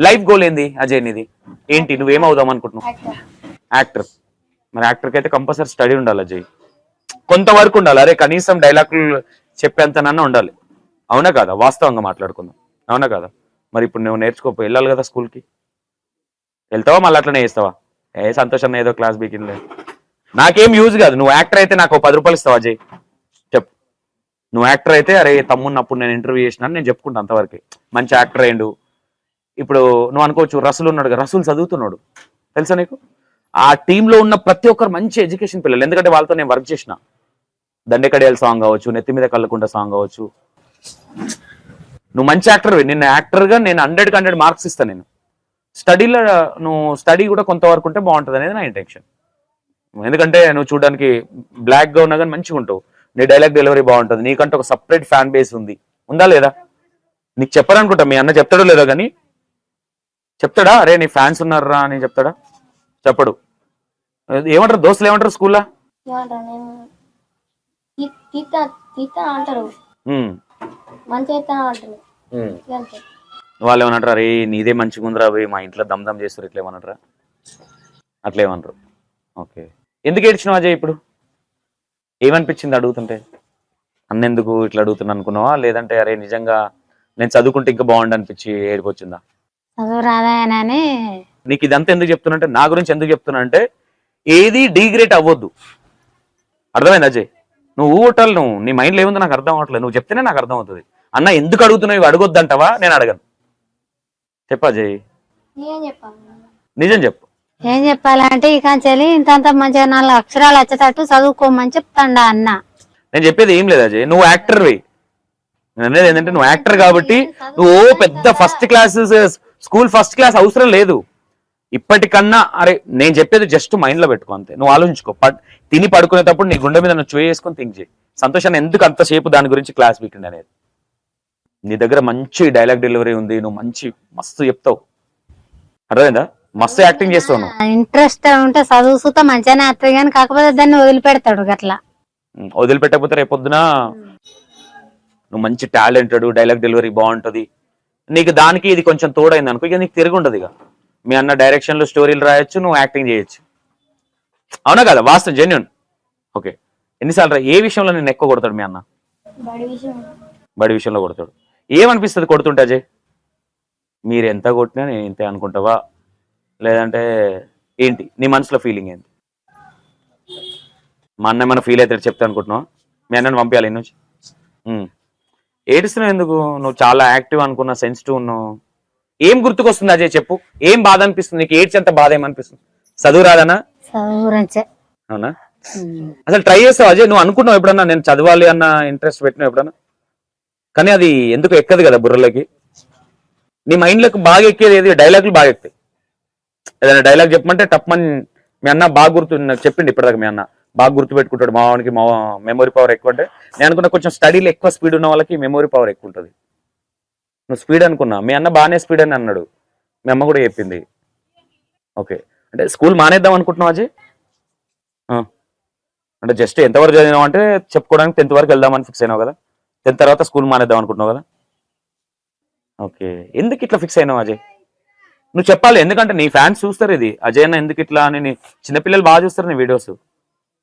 Life goal ఏంది అజయ్ నీది? ఏంటి నువ్వేమవుదాం అనుకుంటున్నావు? యాక్టర్. మరి యాక్టర్కి అయితే కంపల్సరీ స్టడీ ఉండాలి అజయ్, కొంతవరకు ఉండాలి. అరే కనీసం డైలాగులు చెప్పేంతనన్నా ఉండాలి. అవునా కదా? వాస్తవంగా మాట్లాడుకుందాం, అవునా కదా? మరి ఇప్పుడు నువ్వు నేర్చుకోపో, వెళ్ళాలి కదా స్కూల్కి. వెళ్తావా మళ్ళీ అట్లనే చేస్తావా? సంతోషం ఏదో క్లాస్ బీకింది, నాకేం యూజ్ కాదు. నువ్వు యాక్టర్ అయితే నాకు 10 రూపాయలు ఇస్తావా అజయ్? చెప్పు. నువ్వు యాక్టర్ అయితే అరే తమ్మున్నప్పుడు నేను ఇంటర్వ్యూ చేసినాను నేను చెప్పుకుంటా, అంతవరకు మంచి యాక్టర్ అయ్యిండు. ఇప్పుడు నువ్వు అనుకోవచ్చు రసూల్ ఉన్నాడు కదా, రసూల్ చదువుతున్నాడు తెలుసా నీకు? ఆ టీంలో ఉన్న ప్రతి ఒక్కరు మంచి ఎడ్యుకేషన్ పిల్లలు, ఎందుకంటే వాళ్ళతో నేను వర్క్ చేసిన. దండెకడియాల సాంగ్ కావచ్చు, నెత్తి మీద కళ్ళకుంట సాంగ్ కావచ్చు. నువ్వు మంచి యాక్టర్వి, నిన్న యాక్టర్గా నేను 100కి 100 మార్క్స్ ఇస్తాను. నేను స్టడీలో నువ్వు స్టడీ కూడా కొంతవరకు ఉంటే బాగుంటుంది అనేది నా ఇంటెన్షన్. ఎందుకంటే నువ్వు చూడడానికి బ్లాక్గా ఉన్నా కానీ మంచిగా ఉంటావు, నీ డైలాగ్ డెలివరీ బాగుంటుంది, నీకంటే ఒక సపరేట్ ఫ్యాన్ బేస్ ఉంది, ఉందా లేదా? నీకు చెప్పాలనుకుంటా, మీ అన్న చెప్తాడో లేదో కానీ చెప్తాడా అరే నీ ఫ్యాన్స్ ఉన్నారా అని చెప్తాడా? చెప్పడు. ఏమంటారు దోస్తులు, ఏమంటారు స్కూల్లో? వాళ్ళు ఏమన్నారా అరే నీదే మంచిగా ఉందిరా పోయి మా ఇంట్లో దమ్దమ్ చేస్తారు ఇట్లా ఏమన్నారా? అట్లా ఏమన్నారు. ఓకే. ఎందుకు ఏడ్చినావు అజయ్? ఇప్పుడు ఏమనిపించింది అడుగుతుంటే? అన్నెందుకు ఇట్లా అడుగుతున్నా అనుకున్నావా, లేదంటే అరే నిజంగా నేను చదువుకుంటే ఇంకా బాగుండు అనిపించి ఏడిపోచ్చిందా? నీకు ఇదంతా ఎందుకు చెప్తున్నా అంటే, నా గురించి ఎందుకు చెప్తున్నా అంటే ఏది డీగ్రేట్ అవ్వద్దు, అర్థమైంది అజయ్? నువ్వు ఊటలు నువ్వు నీ మైండ్లో ఏముందో నాకు అర్థం అవ్వట్లేదు, నువ్వు చెప్తేనే నాకు అర్థం అవుతుంది. అన్న ఎందుకు అడుగుతున్నావు, ఇవి అడగొద్దు అంటావా? నేను అడగను. చెప్పు అజయ్, నిజం చెప్పు. ఏం చెప్పాలంటే ఇక ఇంతంత మంచిగా 4 అక్షరాలు వచ్చేటట్టు చదువుకోమని చెప్తాండా అన్న. నేను చెప్పేది ఏం లేదు అజయ్, నువ్వు యాక్టర్వి. నేను అనేది ఏంటంటే నువ్వు యాక్టర్ కాబట్టి నువ్వు పెద్ద first class school first class అవసరం లేదు ఇప్పటికన్నా. అరే నేను చెప్పేది జస్ట్ మైండ్ లో పెట్టుకో అంతే, నువ్వు ఆలోచించుకో. తిని పడుకునేటప్పుడు నీ గుండె మీద నువ్వు చేసుకొని థింక్ చేయి. సంతోషాన్ని ఎందుకు అంతసేపు దాని గురించి క్లాస్ వీకెండ్ అనేది. నీ దగ్గర మంచి డైలాగ్ డెలివరీ ఉంది, నువ్వు మంచి మస్తు చెప్తావు, అర్థమైందా? మస్తు యాక్టింగ్ చేస్తావు నువ్వు. ఇంట్రెస్ట్ ఉంటే చదువు సుతా మంచిగానే వస్తుంది కానీ కాకపోతే దాన్ని వదిలిపెడతాడు అట్లా. వదిలిపెట్టకపోతే రేపొద్దున నువ్వు మంచి టాలెంటెడ్, డైలాగ్ డెలివరీ బాగుంటది నీకు, దానికి ఇది కొంచెం తోడైంది అనుకో, ఇక నీకు తిరిగి ఉండదు. ఇక మీ అన్న డైరెక్షన్ లో స్టోరీలు రాయొచ్చు, నువ్వు యాక్టింగ్ చేయొచ్చు, అవునా కదా? వాస్తవం, జెన్యున్. ఓకే. ఎన్నిసార్లు ఏ విషయంలో నేను ఎక్కువ కొడతాడు మీ అన్న? బడి విషయంలో కొడతాడు. ఏమనిపిస్తుంది కొడుతుంటే అజయ్? మీరు ఎంత కొట్టినా నేను ఇంతే అనుకుంటావా, లేదంటే ఏంటి నీ మనసులో ఫీలింగ్ ఏంటి? మా అన్న ఏమైనా ఫీల్ అవుతాడు చెప్తా అనుకుంటున్నావా? మీ అన్నని పంపించాలి నుంచి. ఏడుస్తున్నావు ఎందుకు? నువ్వు చాలా యాక్టివ్ అనుకున్నా, సెన్సిటివ్ ఉన్నావు. ఏం గుర్తుకొస్తుంది అజయ్ చెప్పు, ఏం బాధ అనిపిస్తుంది నీకు? ఏడ్చేంత బాధ ఏమనిపిస్తుంది? చదువు రాదనా? అవునా? అసలు ట్రై చేస్తావు అజయ్? నువ్వు అనుకున్నావు ఎప్పుడన్నా నేను చదవాలి అన్న ఇంట్రెస్ట్ పెట్టినావు ఎప్పుడన్నా? కానీ అది ఎందుకు ఎక్కదు కదా బుర్రలోకి. నీ మైండ్లోకి బాగా ఎక్కేది ఏది? డైలాగులు బాగా ఎక్కుతాయి. ఏదైనా డైలాగ్ చెప్పమంటే టప్మని మీ అన్న బాగా గుర్తు చెప్పిండి ఇప్పటిదాకా. మీ అన్న బాగా గుర్తు పెట్టుకుంటాడు, మా వానికి మెమొరీ పవర్ ఎక్కువ. అంటే నేను అనుకున్నా కొంచెం స్టడీలో ఎక్కువ స్పీడ్ ఉన్న వాళ్ళకి మెమొరీ పవర్ ఎక్కువ ఉంటుంది. నువ్వు స్పీడ్ అనుకున్నా, మీ అన్న బాగానే స్పీడ్ అని అన్నాడు, మీ అమ్మ కూడా చెప్పింది. ఓకే. అంటే స్కూల్ మానేద్దాం అనుకుంటున్నావు అజయ్? అంటే జస్ట్ ఎంతవరకు చదివినావు అంటే చెప్పుకోవడానికి 10th వరకు వెళ్దామని ఫిక్స్ అయినావు కదా, 10th తర్వాత స్కూల్ మానేద్దాం అనుకుంటున్నావు కదా. ఓకే. ఎందుకు ఇట్లా ఫిక్స్ అయినావు అజయ్? నువ్వు చెప్పాలి, ఎందుకంటే నీ ఫ్యాన్స్ చూస్తారు ఇది అజయ్ అన్న ఎందుకు ఇట్లా అని. చిన్నపిల్లలు బాగా చూస్తారు నీ వీడియోస్,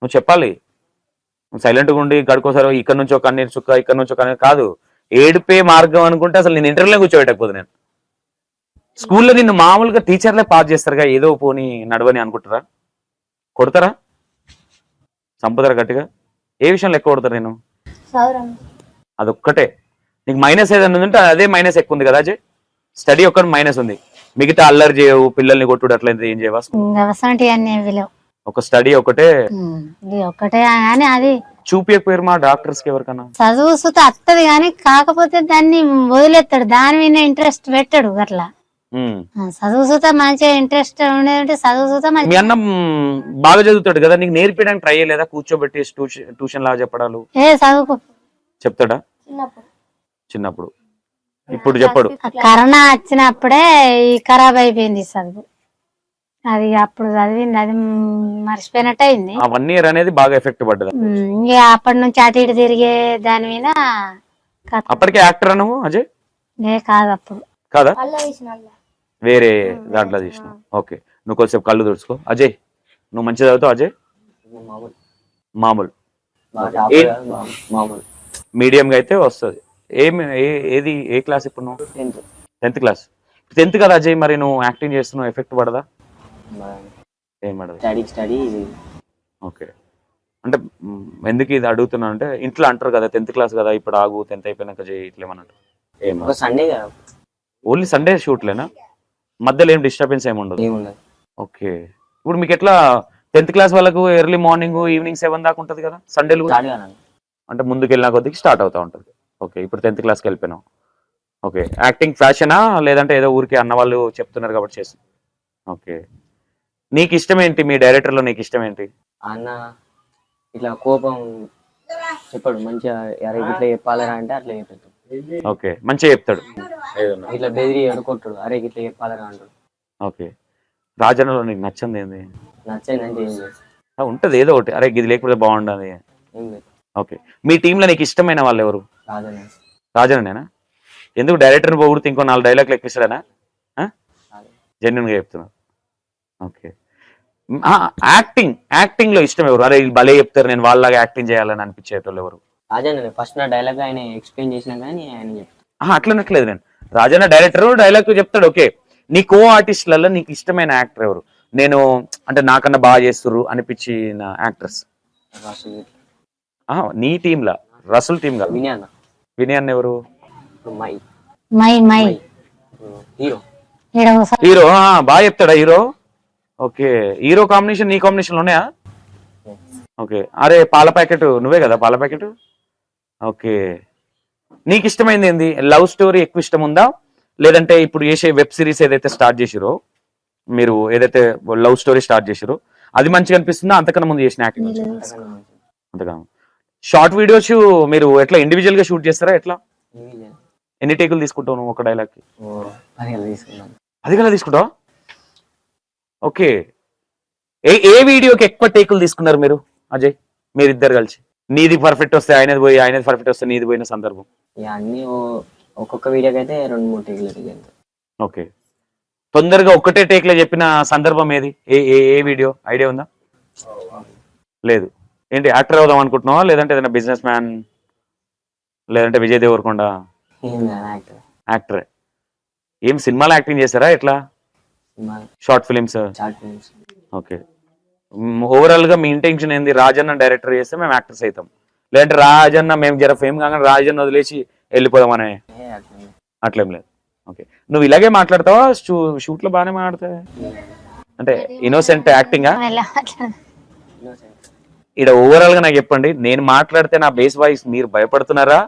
నువ్వు చెప్పాలి. నువ్వు సైలెంట్గా ఉండి గడుకోసారి ఇక్కడ నుంచి ఒక కన్నీరు చుక్క, ఇక్కడ నుంచి ఒక కన్నీరు కాదు, ఏడిపే మార్గం అనుకుంటే అసలు నేను ఇంటర్వ్యూలో కూర్చోబెట్టకపోదు. నేను స్కూల్లో నిన్ను మామూలుగా టీచర్లే పాస్ చేస్తారుగా, ఏదో పోని నడవని అనుకుంటారా? కొడతారా? చంపుతారా గట్టిగా? ఏ విషయంలో ఎక్కువ కొడతారు నేను? అదొక్కటే. నీకు మైనస్ ఏదైనా ఉందంటే అదే మైనస్ ఎక్కువ ఉంది కదా అజయ్. స్టడీ ఒక్కటి మైనస్ ఉంది, మిగతా అల్లరి చేయవు, పిల్లల్ని కొట్టుడు అట్లయితే ఏం చేయవా? ఒక స్టడీ ఒకటే కానీ అది చూపించకపోయారు మా డాక్టర్స్ కి ఎవరికన్నా? చదువు సుత వస్తుంది కానీ కాకపోతే దాన్ని వదిలేస్తాడు, దాని మీద ఇంట్రెస్ట్ పెట్టాడు అట్లా. చదువు సుత మంచిగా ఇంట్రెస్ట్ ఉండేదంటే చదువు సుత మంచి. మీ అన్న బాగా చదువుతాడు కదా, నీకు నేర్పించడానికి ట్రై చేయలేదా? కూర్చోబెట్టి ట్యూషన్ లాగా చెప్పడాలు చదువుకో చెప్తాడా చిన్నప్పుడు? ఇప్పుడు చెప్పడు. కరోనా వచ్చినప్పుడే ఖరాబ్ అయిపోయింది చదువు, అది అప్పుడు చదివింది అది మర్చిపోయినట్టు అయింది. ఆ 1 year అనేది బాగా ఎఫెక్ట్ పడ్డది. ఇంకా అప్పటి నుంచి అటు ఇటు తిరిగే దాని మీద. అప్పటికే యాక్టర్ అను అజయ్? కాదు అప్పుడు కాదా? వేరే దాంట్లో తీసినావు. ఓకే, నువ్వు కొంచెం కళ్ళు తుడుచుకో. అజయ్, నువ్వు మంచిగా చదువుతావు అజయ్? మామూలు మీడియం గా అయితే వస్తుంది. ఏది ఏ క్లాస్ ఇప్పుడు నువ్వు? 10th class. 10th కదా అజయ్, మరి నువ్వు యాక్టింగ్ చేస్తున్నావు, ఎఫెక్ట్ పడదా? ఏం పడదు. ఓకే, అంటే ఎందుకు ఇది అడుగుతున్నా అంటే ఇంట్లో అంటారు కదా 10th క్లాస్ కదా, ఇప్పుడు ఆగు 10th అయిపోయినాక చేయి ఇట్లా ఏమన్నట్టు. సండే ఓన్లీ సండే షూట్లేనా? మధ్యలో ఏం డిస్టర్బెన్స్ ఏమి ఉండదు? ఓకే, ఇప్పుడు మీకు ఎట్లా 10th క్లాస్ వాళ్ళకు ఎర్లీ మార్నింగ్ ఈవినింగ్ 7 దాకా ఉంటుంది కదా సండేలు? అంటే ముందుకు వెళ్ళిన కొద్దికి స్టార్ట్ అవుతా ఉంటుంది. ఓకే, ఇప్పుడు 10th క్లాస్కి వెళ్ళిపోయినావు. ఓకే, యాక్టింగ్ ఫ్యాషనా లేదంటే ఏదో ఊరికి అన్న వాళ్ళు చెప్తున్నారు కాబట్టి చేస్తాను. ఓకే, నీకు ఇష్టం ఏంటి? మీ డైరెక్టర్లో నీకు ఇష్టం ఏంటి? అన్న ఇట్లా కోపం చెప్పాడు మంచిగా, ఇట్లా చెప్పాలరా అంటే అట్లా చెప్పాడు. ఓకే, మంచిగా చెప్తాడు. ఇట్లా బెదిరి ఎడుకొట్టాడు, అరే ఇట్లా చెప్పాలరా అంటాడు. ఓకే, రాజన్నలో నీకు నచ్చింది ఏంది? నచ్చిందంటే ఉంటది ఏదో ఒకటి, అరే ఇది లేకపోతే బాగుండదు. ఓకే, మీ టీంలో నీకు ఇష్టమైన వాళ్ళు ఎవరు? రాజన్ననేనా? ఎందుకు డైరెక్టర్ని పొగిడితే ఇంకో 4 డైలాగులు ఎక్కిస్తాడనా? జెన్యున్ గా చెప్తున్నా. ఓకే, యాక్టింగ్ లో ఇష్టం ఎవరు? అరే భలే చెప్తారు, నేను వాళ్ళలాగా యాక్టింగ్ చేయాలని అనిపించేటోళ్ళు ఎవరు? రాజన్న ఫస్ట్ నా డైలాగ్ ఆయన ఎక్స్ప్లెయిన్ చేసినా కానీ ఆయన చెప్తాను. అట్లనట్లేదు, నేను రాజన్న డైరెక్టర్ డైలాగ్ చెప్తాడు. ఓకే, నీ కో ఆర్టిస్ట్లలో నీకు ఇష్టమైన యాక్టర్ ఎవరు? నేను అంటే నాకన్నా బాగా చేస్తుర్రు అనిపించిన యాక్టర్స్ నీ టీంలా? రసూల్ టీం గా వినయ్ అన్న ఎవరు? హీరో బాగా చెప్తాడా హీరో? ఓకే, హీరో కాంబినేషన్ నీ కాంబినేషన్ ఉన్నాయా? ఓకే, అరే పాల ప్యాకెట్ నువ్వే కదా పాల ప్యాకెట్. ఓకే, నీకు ఇష్టమైంది ఏంది? లవ్ స్టోరీ ఎక్కువ ఇష్టం ఉందా, లేదంటే ఇప్పుడు చేసే వెబ్ సిరీస్ ఏదైతే స్టార్ట్ చేసిరో మీరు, ఏదైతే లవ్ స్టోరీ స్టార్ట్ చేసిరో అది మంచిగా అనిపిస్తుందా, అంతకన్నా ముందు చేసిన యాక్టింగ్? అంతగా షార్ట్ వీడియోస్ మీరు ఎట్లా ఇండివిజువల్ గా షూట్ చేస్తారా ఎట్లా? ఎన్ని టేకులు తీసుకుంటావు నువ్వు ఒక డైలాగ్ కి? 10 గంటలు తీసుకుంటావా? ఓకే, ఏ వీడియోకి ఎక్కువ టేకులు తీసుకున్నారు మీరు అజయ్ మీరిద్దరు కలిసి? నీది పర్ఫెక్ట్ వస్తే ఆయనది పోయి, ఆయనది పర్ఫెక్ట్ వస్తే నీది పోయిన సందర్భం? అన్ని ఒక్కొక్క వీడియోకి అయితే 2-3 టేకులు. ఓకే, తొందరగా ఒక్కటే టేక్ లో చెప్పిన సందర్భం ఏది? ఏ వీడియో ఐడియా ఉందా? లేదు. ఏంటి యాక్టర్ అవుదాం అనుకుంటున్నావా, లేదంటే ఏదైనా బిజినెస్ మ్యాన్, లేదంటే విజయ్ దేవరకొండ? యాక్టరే. ఏం సినిమాలో యాక్టింగ్ చేస్తారా ఎట్లా? Short films. ఓకే, ఓవరాల్ గా మీ ఇంటెన్షన్ ఏంది? రాజన్న డైరెక్టర్ చేస్తే మేము యాక్టర్స్ అవుతాం, లేదంటే రాజన్న మేము జర ఫేమ్ కాగానే రాజన్న వదిలేసి వెళ్ళిపోదామనే? అట్లేం లేదు. ఓకే, నువ్వు ఇలాగే మాట్లాడతావా? షూట్ లో బాగానే మాట్లాడతావా? అంటే ఇన్నోసెంట్ యాక్టింగా? ఇక్కడ ఓవరాల్ గా నాకు చెప్పండి, నేను మాట్లాడితే నా బేస్ వాయిస్ మీరు భయపడుతున్నారా,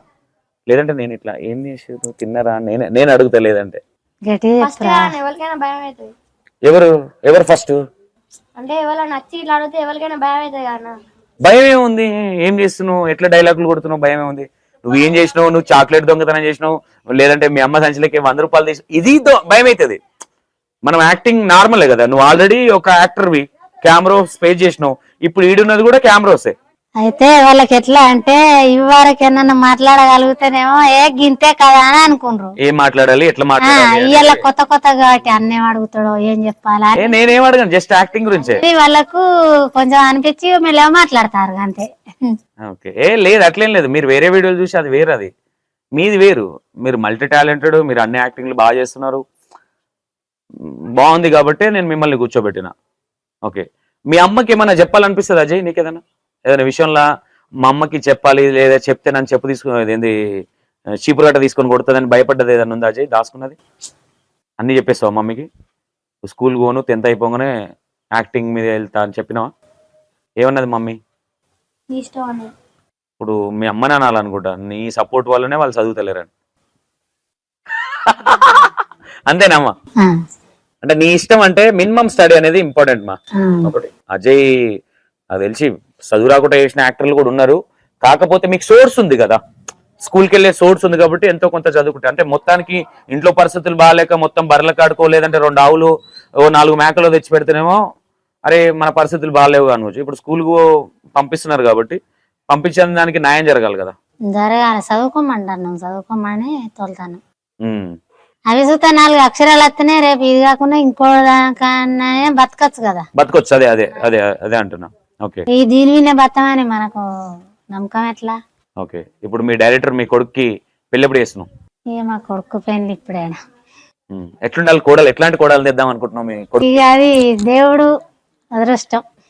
లేదంటే నేను ఇట్లా ఏం చేసి తిన్నారా నేను అడుగుతా, లేదంటే ఎవరు ఫస్ట్ అంటే ఎవరైనా నచ్చి ఇట్లా అడిగితే ఎవరికైనా భయం అవుతుంది కదా? భయం ఏముంది? ఏం చేస్తున్నావు? ఎట్లా డైలాగులు కొడుతున్నావు? భయం ఏముంది? నువ్వు ఏం చేసినావు? నువ్వు చాక్లెట్ దొంగతనం చేసినావు, లేదంటే మీ అమ్మ సంచిలోకి 100 రూపాయలు తీసి, ఇది భయం అవుతుంది. మనం యాక్టింగ్ నార్మలే కదా, నువ్వు ఆల్రెడీ ఒక యాక్టర్వి, కెమెరా స్పేస్ చేసినావు, ఇప్పుడు ఈడున్నది కూడా కెమెరాసే. అయితే వాళ్ళకి ఎట్లా అంటే ఇవ్వరకు ఏమన్నా మాట్లాడగలుగుతానేమో ఏ గింతే కదా అని అనుకుండ్రు. ఏం మాట్లాడాలి, ఎట్లా మాట్లాడాలి? ఇవాళ కొత్త కాబట్టి అన్నేం అడుగుతాడో ఏం చెప్పాలా? నేనేం అడగను, జస్ట్ యాక్టింగ్ గురించే. వాళ్ళకు కొంచెం అనిపించి మీరు మాట్లాడతారు అంతే. ఓకే, లేదు అట్లేం లేదు, మీరు వేరే వీడియోలు చూసి అది వేరు, అది మీది వేరు. మీరు మల్టీ టాలెంటెడ్, మీరు అన్ని యాక్టింగ్లు బాగా చేస్తున్నారు, బాగుంది కాబట్టి నేను మిమ్మల్ని కూర్చోబెట్టిన. ఓకే, మీ అమ్మకి ఏమన్నా చెప్పాలనిపిస్తుంది అజయ్ నీకేదన్నా? ఏదైనా విషయంలో మా అమ్మకి చెప్పాలి, లేదా చెప్తే నన్ను చెప్పు తీసుకునేది ఏంది, చీపురు గట్ట తీసుకొని కొడుతుందని భయపడ్డది ఏదన్నా ఉందా అజయ్? దాచుకున్నది అన్నీ చెప్పేస్తావా మమ్మీకి? స్కూల్ పోను 10th అయిపోగానే యాక్టింగ్ మీద వెళ్తా అని చెప్పినావా? ఏమన్నది మమ్మీ? ఇప్పుడు మీ అమ్మని అనాలనుకుంటా, నీ సపోర్ట్ వల్లనే వాళ్ళు చదువుతలేరని. అంతేనమ్మా? అంటే నీ ఇష్టం అంటే మినిమం స్టడీ అనేది ఇంపార్టెంట్ మా. ఒకటి అజయ్ నాకు తెలిసి చదువు రాకుండా చేసిన యాక్టర్లు కూడా ఉన్నారు, కాకపోతే మీకు సోర్స్ ఉంది కదా, స్కూల్కి వెళ్ళే సోర్స్ ఉంది కాబట్టి ఎంతో కొంత చదువుకుంటే, అంటే మొత్తానికి ఇంట్లో పరిస్థితులు బాగాలేక మొత్తం బర్రెల కాడుకో, లేదంటే 2 ఆవులు 4 మేకలు తెచ్చి పెడితేనేమో అరే మన పరిస్థితులు బాగాలేవు అనుకోవచ్చు. ఇప్పుడు స్కూల్కు పంపిస్తున్నారు కాబట్టి పంపించిన దానికి న్యాయం జరగాలి కదా. జరగాలి, చదువుకోమంటాను, చదువుకోమని తోలుతాను. అవి చూస్తే 4 అక్షరాలు వస్తేనే రేపు ఇది కాకుండా ఇంకో దానికన్నా బతకచ్చు కదా. బతకొచ్చు. అదే అదే అదే అదే అంటున్నా. ఓకే, ఈ దీని మీద బతమని మనకు నమ్మకం ఎట్లా? ఓకే. ఇప్పుడు మీ డైరెక్టర్ మీ కొడుక్కి పెళ్లి ఎప్పుడు చేస్తున్నావు? ఇక మా కొడుకు పెళ్లి ఇప్పుడేనా. ఎట్లుండాలి కోడలు? ఎట్లాంటి కోడలు తెద్దాం అనుకుంటున్నావు మీ కొడుకు? ఇక అది దేవుడు అదృష్టం.